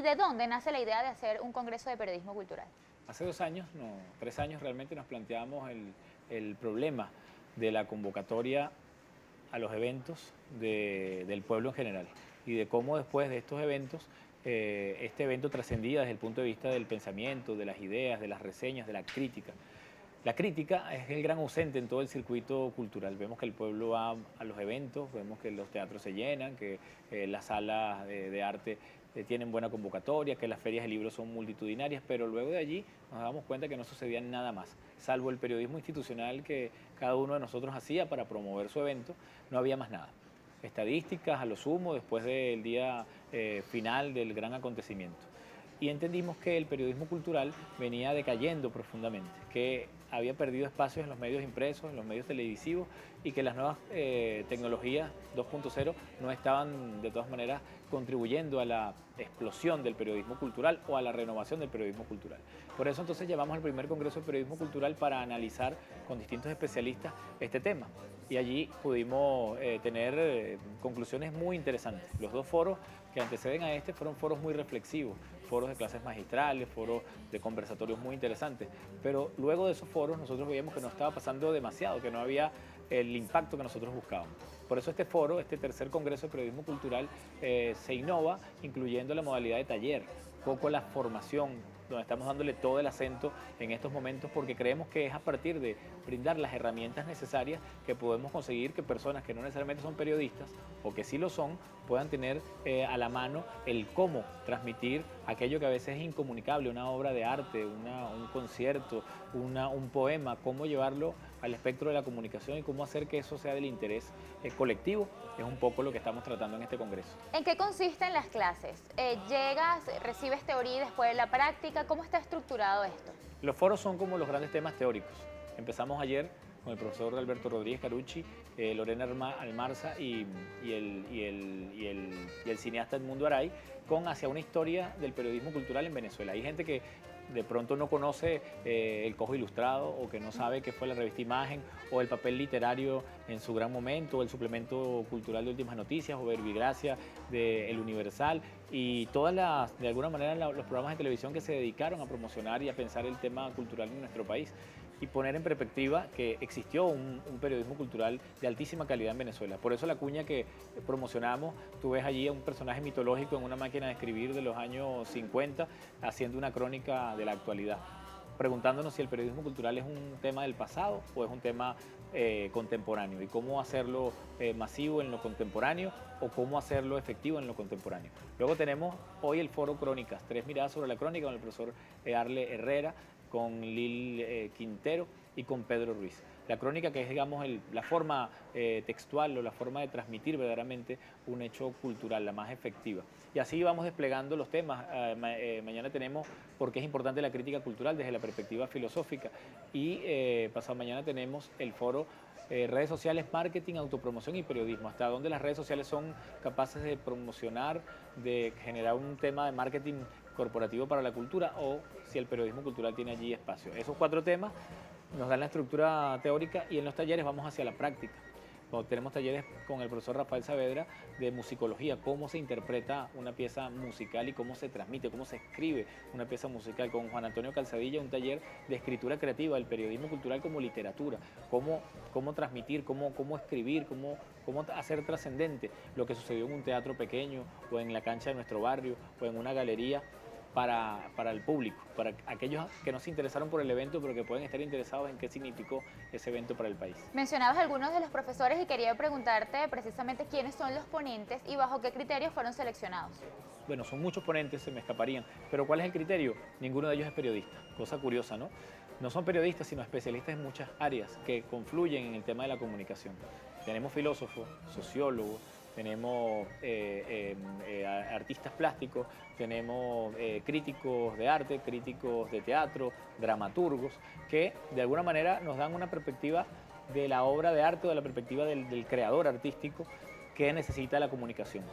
¿Y de dónde nace la idea de hacer un congreso de periodismo cultural? Hace 2 años, no, 3 años realmente nos planteamos el problema de la convocatoria a los eventos del pueblo en general y de cómo después de estos eventos, este evento trascendía desde el punto de vista del pensamiento, de las ideas, de las reseñas, de la crítica. La crítica es el gran ausente en todo el circuito cultural. Vemos que el pueblo va a los eventos, vemos que los teatros se llenan, que las salas de arte tienen buena convocatoria, que las ferias de libros son multitudinarias, pero luego de allí nos damos cuenta que no sucedía nada más, salvo el periodismo institucional que cada uno de nosotros hacía para promover su evento, no había más nada. Estadísticas a lo sumo después del día final del gran acontecimiento. Y entendimos que el periodismo cultural venía decayendo profundamente, que había perdido espacios en los medios impresos, en los medios televisivos y que las nuevas tecnologías 2.0 no estaban de todas maneras contribuyendo a la explosión del periodismo cultural o a la renovación del periodismo cultural. Por eso entonces llevamos al primer Congreso de Periodismo Cultural para analizar con distintos especialistas este tema. Y allí pudimos tener conclusiones muy interesantes. Los dos foros que anteceden a este fueron foros muy reflexivos, foros de clases magistrales, foros de conversatorios muy interesantes. Pero luego de esos foros nosotros veíamos que no estaba pasando demasiado, que no había el impacto que nosotros buscábamos. Por eso este foro, este tercer Congreso de Periodismo Cultural, se innova incluyendo la modalidad de taller, poco la formación, donde estamos dándole todo el acento en estos momentos porque creemos que es a partir de brindar las herramientas necesarias que podemos conseguir que personas que no necesariamente son periodistas o que sí lo son, puedan tener a la mano el cómo transmitir aquello que a veces es incomunicable, una obra de arte, un concierto, un poema, cómo llevarlo al espectro de la comunicación y cómo hacer que eso sea del interés colectivo, es un poco lo que estamos tratando en este congreso. ¿En qué consisten las clases? ¿Llegas, recibes teoría y después la práctica? ¿Cómo está estructurado esto? Los foros son como los grandes temas teóricos. Empezamos ayer con el profesor Alberto Rodríguez Carucci, Lorena Almarza y el cineasta Edmundo Aray, con hacia una historia del periodismo cultural en Venezuela. Hay gente que de pronto no conoce El Cojo Ilustrado o que no sabe qué fue la revista Imagen o el papel literario en su gran momento, o el suplemento cultural de Últimas Noticias o Verbigracia de El Universal y de alguna manera los programas de televisión que se dedicaron a promocionar y a pensar el tema cultural en nuestro país y poner en perspectiva que existió un periodismo cultural de altísima calidad en Venezuela. Por eso la cuña que promocionamos, tú ves allí a un personaje mitológico en una máquina de escribir de los años 50 haciendo una crónica de la actualidad, preguntándonos si el periodismo cultural es un tema del pasado o es un tema contemporáneo y cómo hacerlo masivo en lo contemporáneo o cómo hacerlo efectivo en lo contemporáneo. Luego tenemos hoy el foro Crónicas, 3 miradas sobre la crónica con el profesor Arle Herrera, con Lil Quintero y con Pedro Ruiz. La crónica que es, digamos, la forma textual o la forma de transmitir verdaderamente un hecho cultural, la más efectiva. Y así vamos desplegando los temas. Mañana tenemos por qué es importante la crítica cultural desde la perspectiva filosófica y pasado mañana tenemos el foro redes sociales, marketing, autopromoción y periodismo, hasta donde las redes sociales son capaces de promocionar, de generar un tema de marketing corporativo para la cultura o si el periodismo cultural tiene allí espacio. Esos 4 temas nos dan la estructura teórica y en los talleres vamos hacia la práctica. Tenemos talleres con el profesor Rafael Saavedra de musicología, cómo se interpreta una pieza musical y cómo se transmite, cómo se escribe una pieza musical. Con Juan Antonio Calzadilla, un taller de escritura creativa, el periodismo cultural como literatura, cómo transmitir, cómo escribir, cómo hacer trascendente lo que sucedió en un teatro pequeño o en la cancha de nuestro barrio o en una galería para el público, para aquellos que no se interesaron por el evento, pero que pueden estar interesados en qué significó ese evento para el país. Mencionabas algunos de los profesores y quería preguntarte precisamente quiénes son los ponentes y bajo qué criterios fueron seleccionados. Bueno, son muchos ponentes, se me escaparían, pero ¿cuál es el criterio? Ninguno de ellos es periodista, cosa curiosa, ¿no? No son periodistas, sino especialistas en muchas áreas que confluyen en el tema de la comunicación. Tenemos filósofos, sociólogos, tenemos artistas plásticos, tenemos críticos de arte, críticos de teatro, dramaturgos, que de alguna manera nos dan una perspectiva de la obra de arte o de la perspectiva del creador artístico que necesita la comunicación.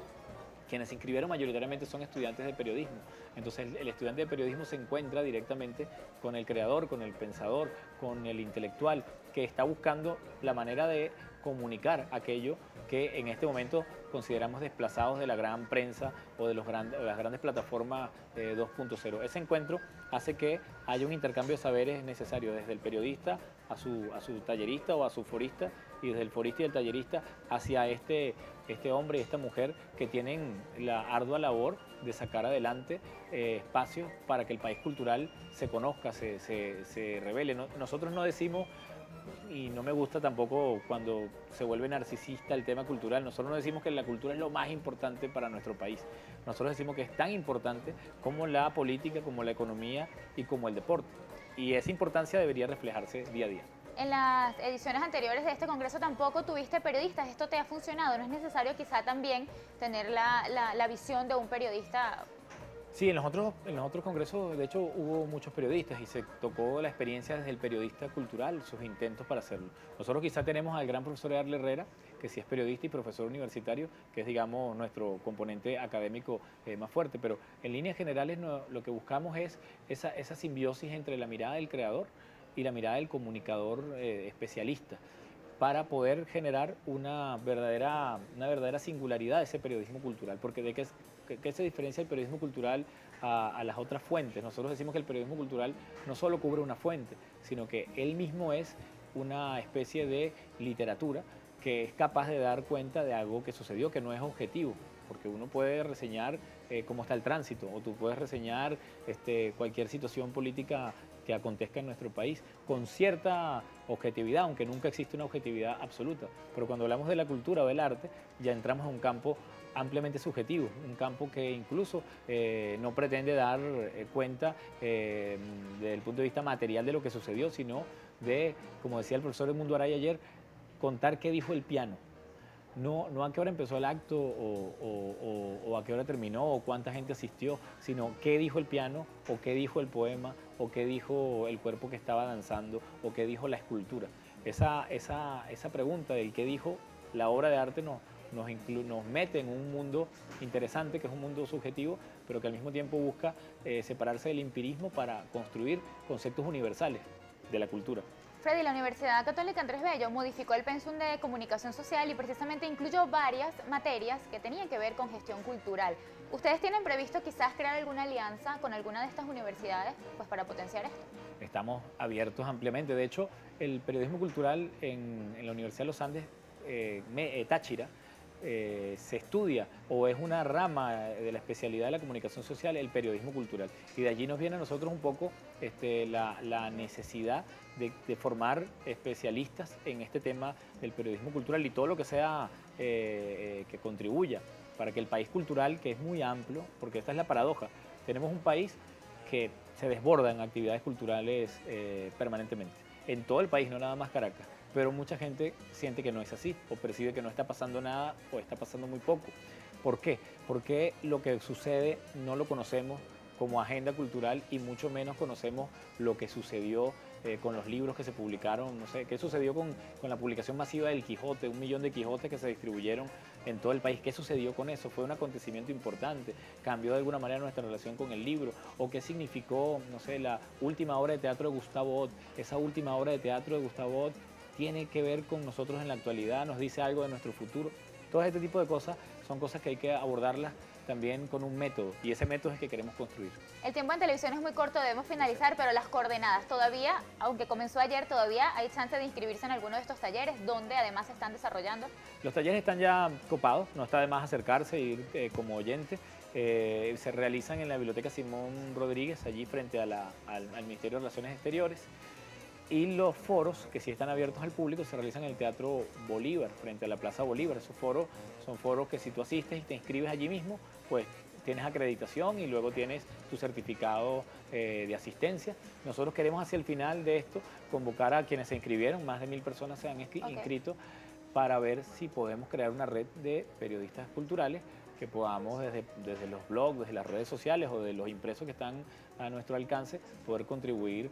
Quienes se inscribieron mayoritariamente son estudiantes de periodismo. Entonces el estudiante de periodismo se encuentra directamente con el creador, con el pensador, con el intelectual, que está buscando la manera de comunicar aquello que en este momento consideramos desplazados de la gran prensa o de las grandes plataformas 2.0. Ese encuentro hace que haya un intercambio de saberes necesario desde el periodista a su tallerista o a su forista, y desde el forista y el tallerista hacia este hombre y esta mujer que tienen la ardua labor de sacar adelante espacios para que el país cultural se conozca, se revele. Nosotros no decimos, y no me gusta tampoco cuando se vuelve narcisista el tema cultural, nosotros no decimos que la cultura es lo más importante para nuestro país. Nosotros decimos que es tan importante como la política, como la economía y como el deporte. Y esa importancia debería reflejarse día a día. En las ediciones anteriores de este congreso tampoco tuviste periodistas. ¿Esto te ha funcionado? ¿No es necesario quizá también tener la visión de un periodista? Sí, en los otros congresos, de hecho, hubo muchos periodistas y se tocó la experiencia desde el periodista cultural, sus intentos para hacerlo. Nosotros quizá tenemos al gran profesor Arle Herrera, que sí es periodista y profesor universitario, que es, digamos, nuestro componente académico más fuerte, pero en líneas generales lo que buscamos es esa simbiosis entre la mirada del creador y la mirada del comunicador especialista, para poder generar una verdadera singularidad de ese periodismo cultural, porque de qué se diferencia el periodismo cultural a las otras fuentes. Nosotros decimos que el periodismo cultural no solo cubre una fuente, sino que él mismo es una especie de literatura que es capaz de dar cuenta de algo que sucedió, que no es objetivo, porque uno puede reseñar cómo está el tránsito, o tú puedes reseñar cualquier situación política que acontezca en nuestro país con cierta objetividad, aunque nunca existe una objetividad absoluta. Pero cuando hablamos de la cultura o del arte, ya entramos a un campo ampliamente subjetivo, un campo que incluso no pretende dar cuenta desde el punto de vista material de lo que sucedió, sino de, como decía el profesor Edmundo Araya ayer, contar qué dijo el piano. No a qué hora empezó el acto o a qué hora terminó o cuánta gente asistió, sino qué dijo el piano o qué dijo el poema o qué dijo el cuerpo que estaba danzando o qué dijo la escultura. Esa pregunta del qué dijo la obra de arte nos mete en un mundo interesante, que es un mundo subjetivo, pero que al mismo tiempo busca separarse del empirismo para construir conceptos universales de la cultura. Freddy, la Universidad Católica Andrés Bello modificó el pensum de comunicación social y precisamente incluyó varias materias que tenían que ver con gestión cultural. ¿Ustedes tienen previsto quizás crear alguna alianza con alguna de estas universidades pues, para potenciar esto? Estamos abiertos ampliamente. De hecho, el periodismo cultural en la Universidad de los Andes, Táchira, se estudia o es una rama de la especialidad de la comunicación social, el periodismo cultural. Y de allí nos viene a nosotros un poco la necesidad de formar especialistas en este tema del periodismo cultural y todo lo que sea que contribuya para que el país cultural, que es muy amplio, porque esta es la paradoja, tenemos un país que se desborda en actividades culturales permanentemente, en todo el país, no nada más Caracas. Pero mucha gente siente que no es así, o percibe que no está pasando nada, o está pasando muy poco. ¿Por qué? Porque lo que sucede no lo conocemos como agenda cultural y mucho menos conocemos lo que sucedió con los libros que se publicaron, no sé, qué sucedió con la publicación masiva del Quijote, 1 millón de Quijotes que se distribuyeron en todo el país. ¿Qué sucedió con eso? ¿Fue un acontecimiento importante? ¿Cambió de alguna manera nuestra relación con el libro? ¿O qué significó, no sé, la última obra de teatro de Gustavo Ott? Esa última obra de teatro de Gustavo Ott tiene que ver con nosotros en la actualidad, nos dice algo de nuestro futuro. Todo este tipo de cosas son cosas que hay que abordarlas también con un método, y ese método es el que queremos construir. El tiempo en televisión es muy corto, debemos finalizar, pero las coordenadas todavía, aunque comenzó ayer, todavía hay chance de inscribirse en alguno de estos talleres, donde además se están desarrollando. Los talleres están ya copados, no está de más acercarse e ir como oyente. Se realizan en la Biblioteca Simón Rodríguez, allí frente al Ministerio de Relaciones Exteriores. Y los foros, que sí están abiertos al público, se realizan en el Teatro Bolívar, frente a la Plaza Bolívar. Esos foros son foros que si tú asistes y te inscribes allí mismo, pues tienes acreditación y luego tienes tu certificado de asistencia. Nosotros queremos hacia el final de esto convocar a quienes se inscribieron, más de 1000 personas se han inscrito, para ver si podemos crear una red de periodistas culturales que podamos desde los blogs, desde las redes sociales o de los impresos que están a nuestro alcance, poder contribuir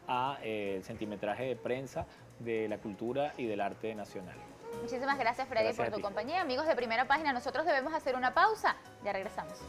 a el centimetraje de prensa de la cultura y del arte nacional. Muchísimas gracias, Freddy, Gracias por tu compañía. Amigos de Primera Página, nosotros debemos hacer una pausa. Ya regresamos.